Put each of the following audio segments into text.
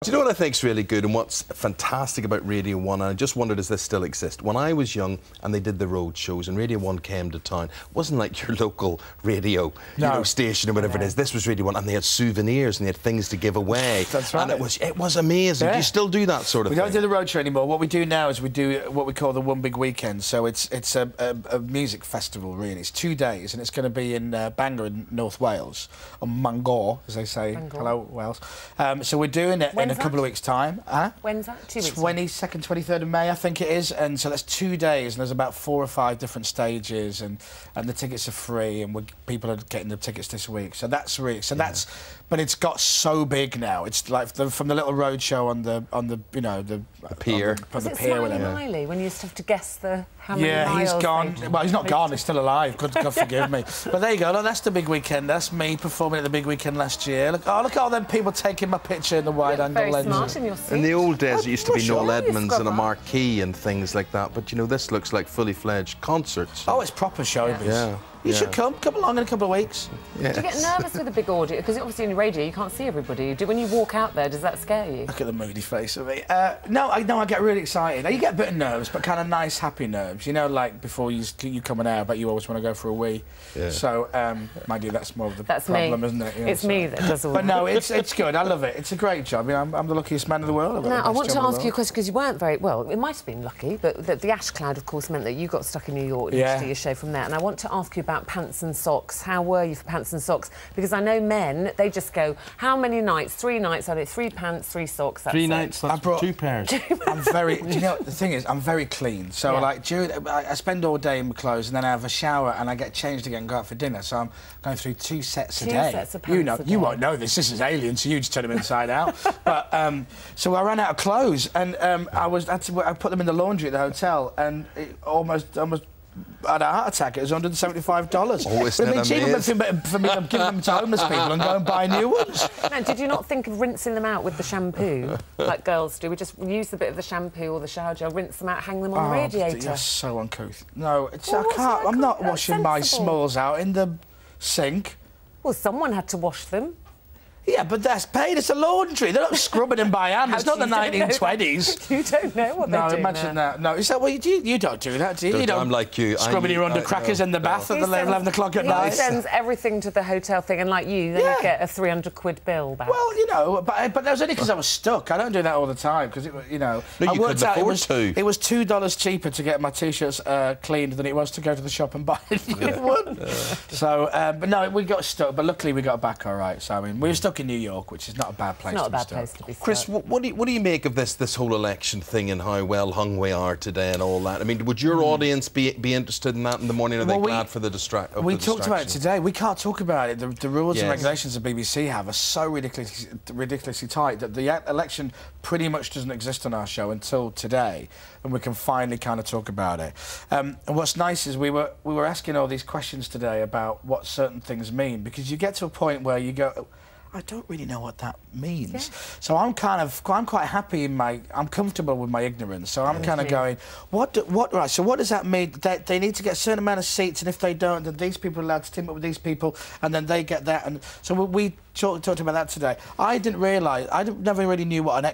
Do you know what I think's really good and what's fantastic about Radio 1? And I just wondered, does this still exist? When I was young and they did the road shows and Radio 1 came to town, it wasn't like your local radio station or whatever it is. This was Radio 1 and they had souvenirs and they had things to give away. That's right. And it was amazing. Do you still do that sort of thing? We don't do the road show anymore. What we do now is we do what we call the One Big Weekend. So it's a music festival, really. It's 2 days and it's going to be in Bangor in North Wales, or Mangor, as they say. Bangor. Hello, Wales. So we're doing it in a couple of weeks' time. When's that? 2 weeks? 22nd, 23rd of May, I think it is. And so that's 2 days, and there's about 4 or 5 different stages, and the tickets are free, and people are getting the tickets this week. So that's really but it's got so big now. It's like from the little road show on the pier. Was it Smiley Miley when you used to have to guess how many miles? Yeah, he's gone. Well, he's not gone. He's still alive. God forgive me. But there you go. Look, that's the big weekend. That's me performing at the big weekend last year. Look at all them people taking my picture in the wide-angle lens. Smart in your suit. In the old days, it used to be Noel Edmonds and a marquee and things like that. But you know, this looks like fully fledged concerts. Oh, it's proper showbiz. Yeah. You should come along in a couple of weeks. Yes. Do you get nervous with a big audience? Because obviously in the radio you can't see everybody. When you walk out there, does that scare you? Look at the moody face of me. No, I get really excited. You get a bit of nerves, but kind of nice, happy nerves. You know, like before you coming out, but you always want to go for a wee. Yeah. So, mind you, that's more of the problem, isn't it? You know, it's me that does all that. But no, it's good. I love it. It's a great job. You know, I'm the luckiest man in the world. Now, I want to ask you a question, because you weren't very... Well, it might have been lucky, but the ash cloud, of course, meant that you got stuck in New York to do your show from there. And I want to ask you about pants and socks. How were you for pants and socks? Because I know men, they just go, how many nights? 3 nights, are they 3 pants, 3 socks? That's 3 nights, that's 2 pairs. I'm very... you know, the thing is, I'm very clean. So, like, I spend all day in my clothes and then I have a shower and I get changed again and go out for dinner. So I'm going through 2 sets a day. 2 sets of pants a day. You won't know this. This is alien, so you just turn them inside out. But, so I ran out of clothes and I put them in the laundry at the hotel and it almost had a heart attack. It was $175. Oh, isn't it amazing? For me, I'm giving them to homeless people and go and buy new ones. Now, did you not think of rinsing them out with the shampoo, like girls do? We just use a bit of the shampoo or the shower gel, rinse them out, hang them on the radiator. You're so uncouth. No, I can't. I'm not washing my smalls out in the sink. Well, someone had to wash them. Yeah, but that's paid. It's a laundry. They're not scrubbing them by hand. It's not the 1920s. You don't know what they're doing. No, imagine that. No, is that what you don't do that, do you? You don't. I'm like you. Scrubbing your undercrackers in the bath at 11 o'clock at night. He sends everything to the hotel thing, and like you, then you get a 300 quid bill back. Well, you know, but that was only because I was stuck. I don't do that all the time because you know. No, you couldn't afford to. It was $2 cheaper to get my t-shirts cleaned than it was to go to the shop and buy a new one. So, but no, we got stuck. But luckily, we got back all right. So I mean, we were stuck in New York, which is not a bad place. Not a bad place to be stuck. Chris, what do you make of this whole election thing and how well hung we are today and all that? I mean, would your audience be interested in that in the morning? Are they glad for the distraction? We talked about it today. We can't talk about it. The rules and regulations the BBC have are so ridiculously tight that the election pretty much doesn't exist on our show until today, and we can finally kind of talk about it. And what's nice is we were asking all these questions today about what certain things mean, because you get to a point where you go, I don't really know what that means. Yeah. So I'm quite happy I'm comfortable with my ignorance. So I'm kind of going, right, so what does that mean? They need to get a certain amount of seats, and if they don't, then these people are allowed to team up with these people, and then they get that. And so we talked about that today. I didn't realise, never really knew what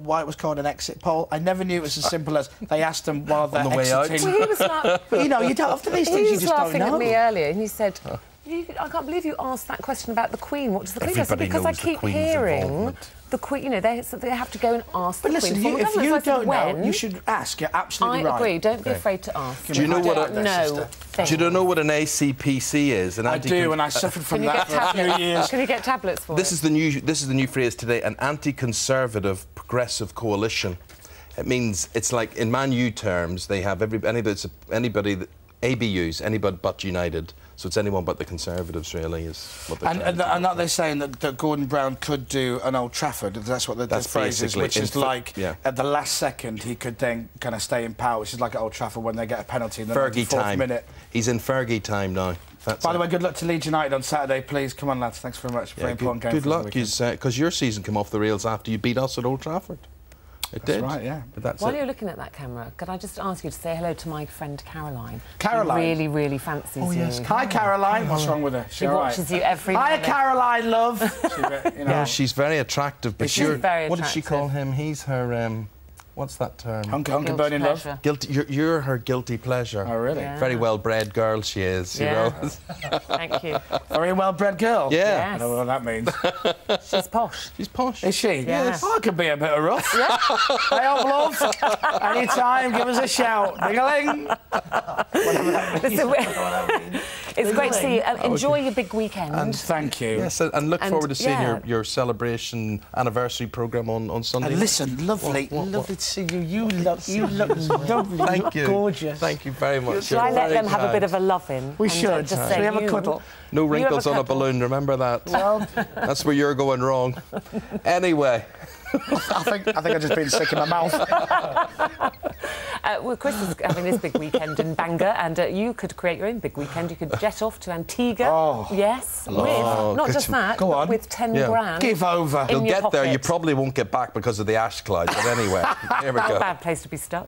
why it was called an exit poll. I never knew it was as simple as they asked them while they're exiting. Well, he was like, but you know, you don't, after these things you just don't know. He was laughing at me earlier, and he said, I can't believe you asked that question about the Queen. What does the Queen do? Because I keep hearing the Queen, you know, they have to go and ask the Queen. But listen, if you don't know, you should ask. You're absolutely right. I agree. Don't be afraid to ask. Do you know what Do you know what an ACPC is? I do, and I suffered from that for a few years. Can you get tablets for it? This is the new phrase today, an anti-conservative progressive coalition. It means, it's like, in Man U terms, they have anybody that ABUs, anybody but United. So it's anyone but the Conservatives, really, is what they're trying to do. And are they saying that Gordon Brown could do an Old Trafford? That's what the phrase is, which is like, at the last second, he could then kind of stay in power, which is like at Old Trafford when they get a penalty in the 94th minute. He's in Fergie time now. By the way, good luck to Leeds United on Saturday, please. Come on, lads. Thanks very much. Very important game. Good luck, because your season came off the rails after you beat us at Old Trafford. It did. That's right, yeah. But that's While it. you're looking at that camera, could I just ask you to say hello to my friend Caroline? Caroline? She really, really fancies you. Hi, Caroline. What's wrong with her? She watches you every Hi, minute. Caroline, love. No, she's very attractive, but She's very what did she attractive. call him? He's her, what's that term? Hunker burning love. Guilty. You're her guilty pleasure. Oh, really? Yeah. Very well-bred girl she is, you know. Thank you. Very well-bred girl. Yeah. I don't know what that means. She's posh. She's posh. Is she? Yes. Oh, I could be a bit of rough. Yeah. Hey up, love. Anytime, give us a shout. Ding-a-ling. Whatever that means. Listen, it's great to see you. Enjoy your big weekend. And thank you. Yes, and look forward to seeing yeah. your celebration anniversary programme on Sunday. And listen, lovely to see you. You look lovely. Thank you. Gorgeous. Thank you very much. Shall I let them have a bit of a love-in? We should. Just Shall say we have a cuddle? No wrinkles on a cuddle. balloon, remember that? Well, That's where you're going wrong. Anyway. I think I've just been sick in my mouth. Well, Chris is having his big weekend in Bangor, and you could create your own big weekend. You could jet off to Antigua. Oh. Yes, with, not just that, Go on. with 10 Yeah. grand. Give over. in You'll your get there, you pocket. probably won't get back because of the ash cloud, but anyway, here we Not go. a bad place to be stuck.